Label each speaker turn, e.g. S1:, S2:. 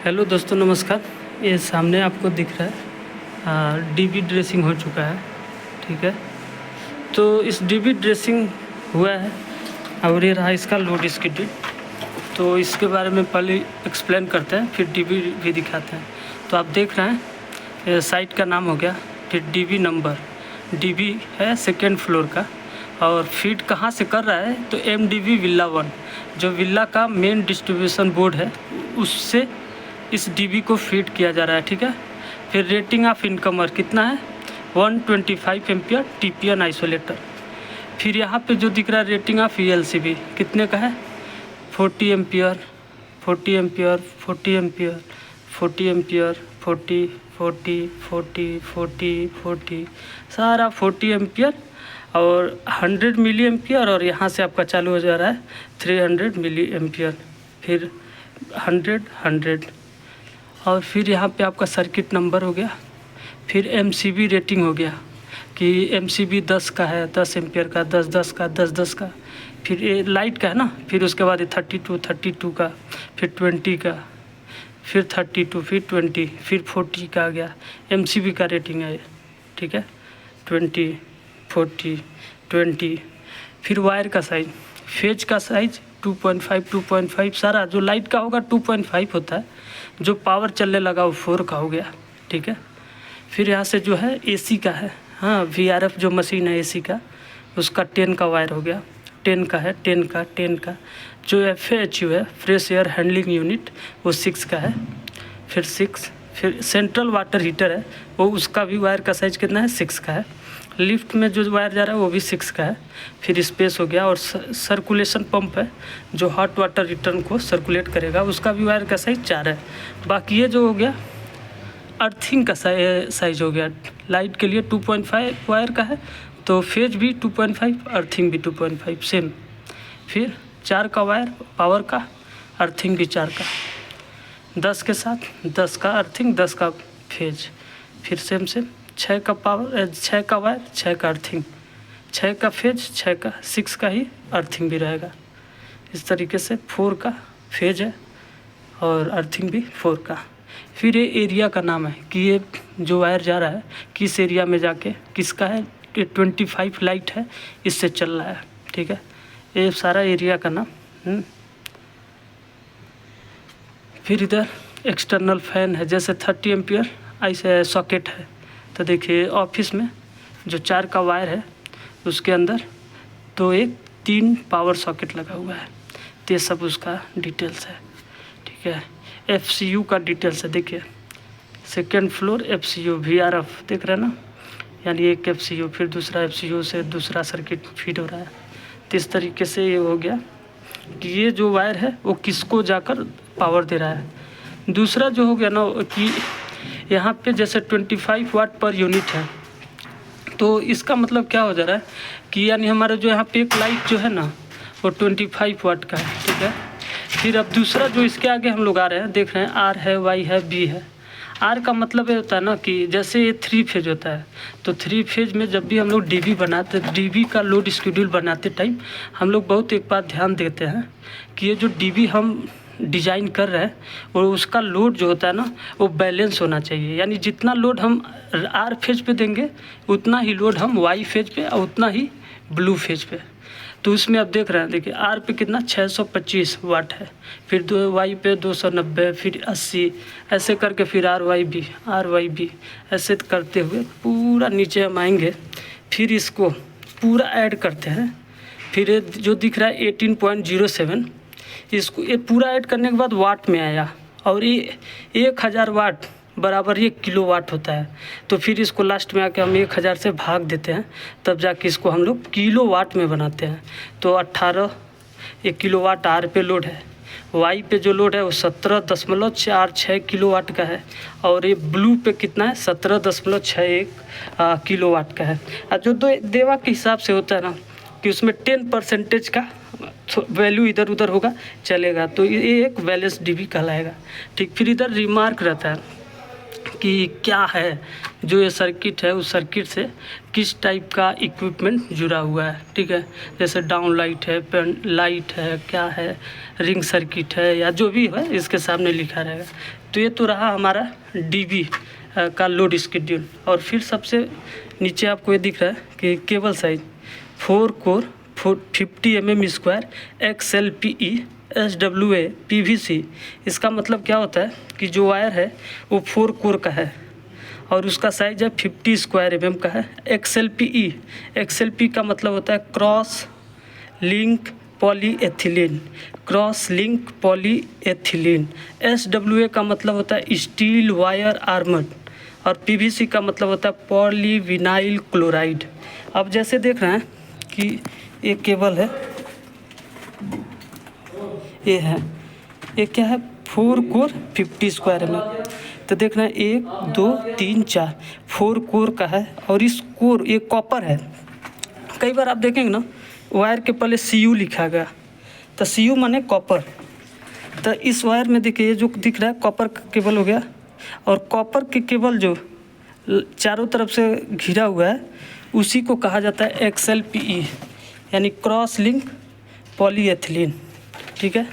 S1: Hello दोस्तों, नमस्कार। ये सामने आपको दिख रहा है डीबी ड्रेसिंग हो चुका है। ठीक है, तो इस डीबी ड्रेसिंग हुआ है और ये रहा इसका लोड स्केड्यूल। तो इसके बारे में पहले एक्सप्लेन करते हैं, फिर डीबी भी दिखाते हैं। तो आप देख रहे हैं साइट का नाम हो गया, फिर डीबी नंबर, डीबी है सेकेंड फ्लोर का, और फीड कहाँ से कर रहा है तो एमडीवी विला 1 जो विला का मेन डिस्ट्रीब्यूशन बोर्ड है उससे इस डीबी को फीड किया जा रहा है। ठीक है, फिर रेटिंग ऑफ इनकमर कितना है 125 एम्पियर टीपीएन आइसोलेटर। फिर यहाँ पे जो दिख रहा है रेटिंग ऑफ ईएलसीबी कितने का है 40 एम्पियर 40 एम्पियर 40 एम्पियर 40 एम्पियर 40 40 40 40 40 सारा 40 एम्पियर और 100 मिली एम्पियर, और यहाँ से आपका चालू हो जा रहा है 300 मिली एम्पियर, फिर 100 और फिर यहाँ पे आपका सर्किट नंबर हो गया। फिर एमसीबी रेटिंग हो गया कि एमसीबी 10 का है, 10 एम्पियर का, 10 का, 10 का। फिर ये लाइट का है ना, फिर उसके बाद ये 32 का, फिर 20 का, फिर 32, फिर 20, फिर 40 का आ गया। एमसीबी का रेटिंग है ये। ठीक है, 20 40 20। फिर वायर का साइज, फेज का साइज 2.5 सारा जो लाइट का होगा 2.5 होता है, जो पावर चलने लगा वो 4 का हो गया। ठीक है, फिर यहाँ से जो है एसी का है, हाँ वीआरएफ जो मशीन है एसी का, उसका 10 का वायर हो गया, 10 का है, 10 का। जो FAHU है फ्रेश एयर हैंडलिंग यूनिट वो 6 का है, फिर 6। फिर सेंट्रल वाटर हीटर है वो, उसका भी वायर का साइज कितना है 6 का है। लिफ्ट में जो वायर जा रहा है वो भी 6 का है। फिर स्पेस हो गया, और सर्कुलेशन पंप है जो हॉट वाटर रिटर्न को सर्कुलेट करेगा, उसका भी वायर का साइज 4 है। बाकी ये जो हो गया अर्थिंग का साइज हो गया, लाइट के लिए 2.5 वायर का है, तो फेज भी 2.5, अर्थिंग भी 2.5 सेम। फिर 4 का वायर पावर का, अर्थिंग भी 4 का, 10 के साथ 10 का अर्थिंग 10 का फेज, फिर सेम 6 का पावर, 6 का वायर, 6 का अर्थिंग, 6 का फेज, 6 का 6 का ही अर्थिंग भी रहेगा। इस तरीके से 4 का फेज है और अर्थिंग भी 4 का। फिर ये एरिया का नाम है कि ये जो वायर जा रहा है किस एरिया में जाके किसका है, 25 लाइट है इससे चल रहा है। ठीक है, ये सारा एरिया का नाम। फिर इधर एक्सटर्नल फैन है, जैसे 30 एम्पियर ऐसे सॉकेट है। तो देखिए ऑफिस में जो 4 का वायर है उसके अंदर तो एक 3 पावर सॉकेट लगा हुआ है। तो ये सब उसका डिटेल्स है। ठीक है, FCU का डिटेल्स है, देखिए सेकेंड फ्लोर FCU VRF देख रहे हैं ना, यानी एक FCU, फिर दूसरा FCU से दूसरा सर्किट फीड हो रहा है। तो इस तरीके से ये हो गया कि ये जो वायर है वो किसको जाकर पावर दे रहा है। दूसरा जो हो गया ना कि यहाँ पे जैसे 25 वाट पर यूनिट है, तो इसका मतलब क्या हो जा रहा है कि यानी हमारा जो यहाँ पे एक लाइट जो है ना वो 25 वाट का है। ठीक है, फिर अब दूसरा जो इसके आगे हम लोग आ रहे हैं, देख रहे हैं R है, Y है, B है। R का मतलब ये होता है ना कि जैसे ये 3 फेज होता है, तो 3 फेज में जब भी हम लोग डीबी बनाते, डीबी का लोड शेड्यूल बनाते टाइम हम लोग बहुत एक बात ध्यान देते हैं कि ये जो डीबी हम डिज़ाइन कर रहे हैं और उसका लोड जो होता है ना वो बैलेंस होना चाहिए। यानी जितना लोड हम R फेज पे देंगे उतना ही लोड हम Y फेज पे और उतना ही ब्लू फेज पे। तो उसमें आप देख रहे हैं, देखिए R पे कितना 625 वाट है, फिर Y पे 290, फिर 80, ऐसे करके फिर RYB ऐसे करते हुए पूरा नीचे हम आएंगे। फिर इसको पूरा ऐड करते हैं। फिर ये जो दिख रहा है 18.07, इसको ये पूरा ऐड करने के बाद वाट में आया, और ये 1000 वाट बराबर ये किलो वाट होता है। तो फिर इसको लास्ट में आके हम 1000 से भाग देते हैं, तब जाके इसको हम लोग किलो वाट में बनाते हैं। तो 18 एक किलो वाट R पे लोड है, Y पे जो लोड है वो 17.46 किलो वाट का है, और ये ब्लू पे कितना है 17.61 किलो वाट का है। और जो देवा के हिसाब से होता है ना कि उसमें 10% का वैल्यू इधर उधर होगा चलेगा, तो ये एक बैलेंस डीबी कहलाएगा। ठीक, फिर इधर रिमार्क रहता है कि क्या है जो ये सर्किट है उस सर्किट से किस टाइप का इक्विपमेंट जुड़ा हुआ है, ठीक है। जैसे डाउन लाइट है, पेन लाइट है, क्या है, रिंग सर्किट है, या जो भी है इसके सामने लिखा रहेगा। तो ये तो रहा हमारा डीबी का लोड स्केड्यूल। और फिर सबसे नीचे आपको ये दिख रहा है कि cable size 4 core 50 mm² XLPE SWA PVC। इसका मतलब क्या होता है कि जो वायर है वो 4 कोर का है और उसका साइज है 50² mm का है। XLPE का मतलब होता है cross link polyethylene, cross link polyethylene. SWA का मतलब होता है स्टील वायर आर्मर्ड और PVC का मतलब होता है पॉलीविनाइल क्लोराइड। अब जैसे देख रहे हैं कि एक केबल है, ये है, ये क्या है 4 कोर 50² mm। तो देख रहे हैं 1 2 3 4 4 कोर का है और इस कोर ये कॉपर है। कई बार आप देखेंगे ना वायर के पहले CU लिखा गया, तो CU माने कॉपर। तो इस वायर में देखिए ये जो दिख रहा है कॉपर का केबल हो गया, और कॉपर के केबल जो चारों तरफ से घिरा हुआ है उसी को कहा जाता है XLPE यानी क्रॉस लिंक पॉलीएथिलीन, ठीक है।